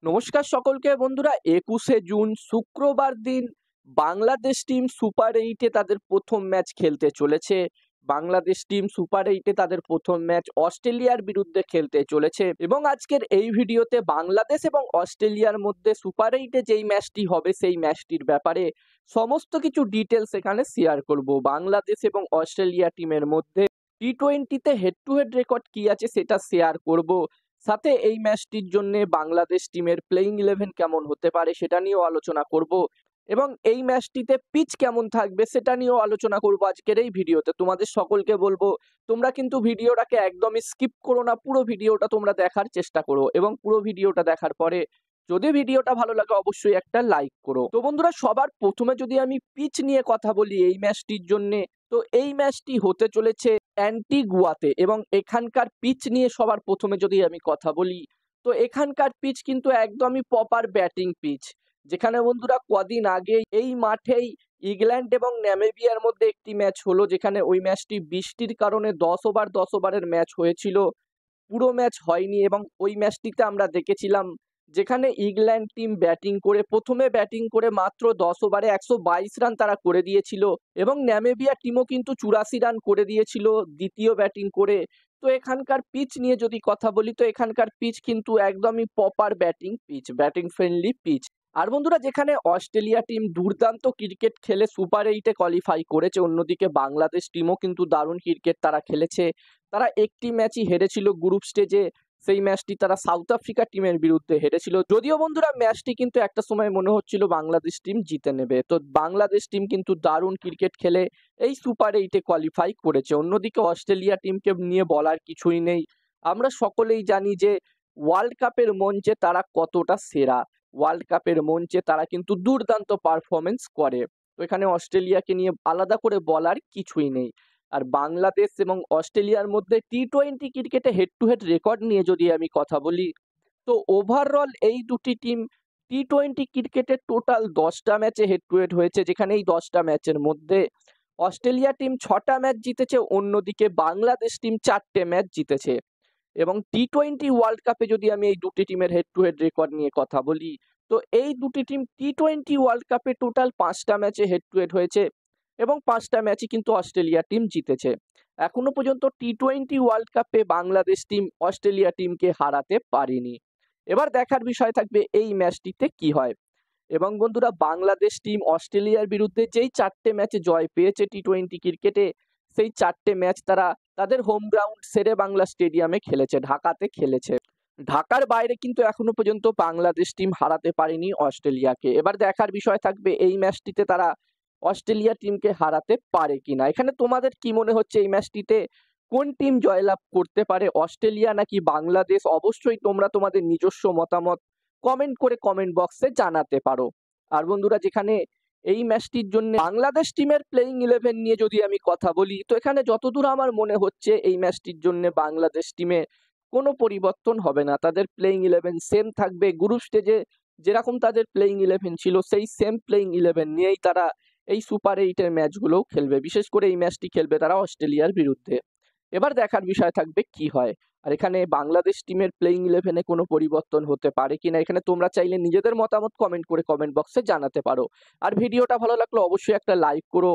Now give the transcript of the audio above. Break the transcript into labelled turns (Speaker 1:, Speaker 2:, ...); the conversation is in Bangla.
Speaker 1: নমস্কার সকলকে বন্ধুরা। ২১শে জুন শুক্রবার দিন বাংলাদেশ টিম সুপার এইটে তাদের প্রথম ম্যাচ খেলতে চলেছে। বাংলাদেশ টিম সুপার এইটে তাদের প্রথম ম্যাচ অস্ট্রেলিয়ার বিরুদ্ধে খেলতে চলেছে এবং আজকের এই ভিডিওতে বাংলাদেশ এবং অস্ট্রেলিয়ার মধ্যে সুপার এইটে যেই ম্যাচটি হবে সেই ম্যাচটির ব্যাপারে সমস্ত কিছু ডিটেলস এখানে শেয়ার করব। বাংলাদেশ এবং অস্ট্রেলিয়া টিমের মধ্যে টি-20তে হেড টু হেড রেকর্ড কি আছে সেটা শেয়ার করব। সাথে এই ম্যাচটির জন্য বাংলাদেশ টিমের প্লেইং 11 কেমন হতে পারে সেটা নিয়েও আলোচনা করব এবং এই ম্যাচটিতে পিচ কেমন থাকবে সেটা নিয়েও আলোচনা করব আজকের এই ভিডিওতে। তোমাদের সকলকে বলবো তোমরা কিন্তু ভিডিওটাকে একদমই স্কিপ করো না, পুরো ভিডিওটা তোমরা দেখার চেষ্টা করো এবং পুরো ভিডিওটা দেখার পরে যদি ভিডিওটা ভালো লাগে অবশ্যই একটা লাইক করো। তো বন্ধুরা, সবার প্রথমে যদি আমি পিচ নিয়ে কথা বলি এই ম্যাচটির জন্য, তো এই ম্যাচটি হতে চলেছে অ্যান্টিগুয়াতে এবং এখানকার পিচ নিয়ে সবার প্রথমে যদি আমি কথা বলি তো এখানকার পিচ কিন্তু একদমই প্রপার ব্যাটিং পিচ। যেখানে বন্ধুরা কদিন আগে এই মাঠেই ইংল্যান্ড এবং নামিবিয়ার মধ্যে একটি ম্যাচ হলো, যেখানে ওই ম্যাচটি বৃষ্টির কারণে 10 ওভারের ম্যাচ হয়েছিল, পুরো ম্যাচ হয়নি এবং ওই ম্যাচটিতে আমরা দেখেছিলাম যেখানে ইংল্যান্ড টিম প্রথমে ব্যাটিং করে মাত্র 10 ওভারে 122 রান তারা করে দিয়েছিল এবং নামিবিয়া টিমও কিন্তু 84 রান করে দিয়েছিল দ্বিতীয় ব্যাটিং করে। তো এখানকার পিচ নিয়ে যদি কথা বলি তো এখানকার পিচ কিন্তু একদমই proper batting pitch, batting friendly pitch. আর বন্ধুরা, যেখানে অস্ট্রেলিয়া টিম দুর্দান্ত ক্রিকেট খেলে সুপার এইটে কোয়ালিফাই করেছে, অন্যদিকে বাংলাদেশ টিমও কিন্তু দারুণ ক্রিকেট তারা খেলেছে। তারা একটি ম্যাচই হেরেছিল গ্রুপ স্টেজে, সেই ম্যাচটি তারা সাউথ আফ্রিকা টিমের বিরুদ্ধে হেরেছিল। যদিও বন্ধুরা ম্যাচটি কিন্তু একটা সময় মনে হচ্ছিল বাংলাদেশ টিম জিতে নেবে, তো বাংলাদেশ টিম কিন্তু দারুণ ক্রিকেট খেলে এই সুপার এইটে কোয়ালিফাই করেছে। অন্যদিকে অস্ট্রেলিয়া টিমকে নিয়ে বলার কিছুই নেই, আমরা সকলেই জানি যে ওয়ার্ল্ড কাপের মঞ্চে তারা কতটা সেরা, ওয়ার্ল্ড কাপের মঞ্চে তারা কিন্তু দুর্দান্ত পারফরমেন্স করে। তো এখানে অস্ট্রেলিয়াকে নিয়ে আলাদা করে বলার কিছুই নেই। আর বাংলাদেশ এবং অস্ট্রেলিয়ার মধ্যে টি-20 ক্রিকেটে হেড টু হেড রেকর্ড নিয়ে যদি আমি কথা বলি তো ওভারঅল এই দুটি টিম টি-20 ক্রিকেটে টোটাল 10টা ম্যাচে হেড টু হেড হয়েছে, যেখানে এই 10টা ম্যাচের মধ্যে অস্ট্রেলিয়া টিম 6টা ম্যাচ জিতেছে, অন্যদিকে বাংলাদেশ টিম 4টে ম্যাচ জিতেছে। এবং টি-20 ওয়ার্ল্ড কাপে যদি আমি এই দুটি টিমের হেড টু হেড রেকর্ড নিয়ে কথা বলি তো এই দুটি টিম টি-20 ওয়ার্ল্ড কাপে টোটাল 5টা ম্যাচে হেড টু হেড হয়েছে এবং 5টা ম্যাচই কিন্তু অস্ট্রেলিয়া টিম জিতেছে। এখনো পর্যন্ত টি-20 ওয়ার্ল্ড কাপে বাংলাদেশ টিম অস্ট্রেলিয়া টিমকে হারাতে পারেনি। এবার দেখার বিষয় থাকবে এই ম্যাচটিতে কি হয়। এবং বন্ধুরা, বাংলাদেশ টিম অস্ট্রেলিয়ার বিরুদ্ধে যেই 4টে ম্যাচে জয় পেয়েছে টি-20 ক্রিকেটে, সেই 4টে ম্যাচ তারা তাদের হোম গ্রাউন্ড শেরে বাংলা স্টেডিয়ামে খেলেছে, ঢাকাতে খেলেছে। ঢাকার বাইরে কিন্তু এখনো পর্যন্ত বাংলাদেশ টিম হারাতে পারেনি অস্ট্রেলিয়াকে। এবার দেখার বিষয় থাকবে এই ম্যাচটিতে তারা অস্ট্রেলিয়া টিমকে হারাতে পারে কিনা। এখানে তোমাদের কি মনে হচ্ছে এই ম্যাচটিতে কোন টিম জয়লাভ করতে পারে, অস্ট্রেলিয়া নাকি বাংলাদেশ? অবশ্যই তোমরা তোমাদের নিজস্ব মতামত কমেন্ট করে কমেন্ট বক্সে জানাতে পারো। আর বন্ধুরা, যেখানে এই ম্যাচটির জন্য বাংলাদেশ টিমের প্লেইং 11 নিয়ে যদি আমি কথা বলি তো এখানে যতদূর আমার মনে হচ্ছে এই ম্যাচটির জন্য বাংলাদেশ টিমে কোনো পরিবর্তন হবে না, তাদের প্লেইং 11 সেম থাকবে। গ্রুপ স্টেজে যেরকম তাদের প্লেইং 11 ছিল সেই সেম প্লেইং 11 নিয়েই তারা এই সুপার এইটের ম্যাচগুলোও খেলবে, বিশেষ করে এই ম্যাচটি খেলবে তারা অস্ট্রেলিয়ার বিরুদ্ধে। এবার দেখার বিষয় থাকবে কি হয়। আর এখানে বাংলাদেশ টিমের প্লেইং 11-এ কোনো পরিবর্তন হতে পারে কিনা এখানে তোমরা চাইলে নিজেদের মতামত কমেন্ট করে কমেন্ট বক্সে জানাতে পারো। আর ভিডিওটা ভালো লাগলে অবশ্যই একটা লাইক করো।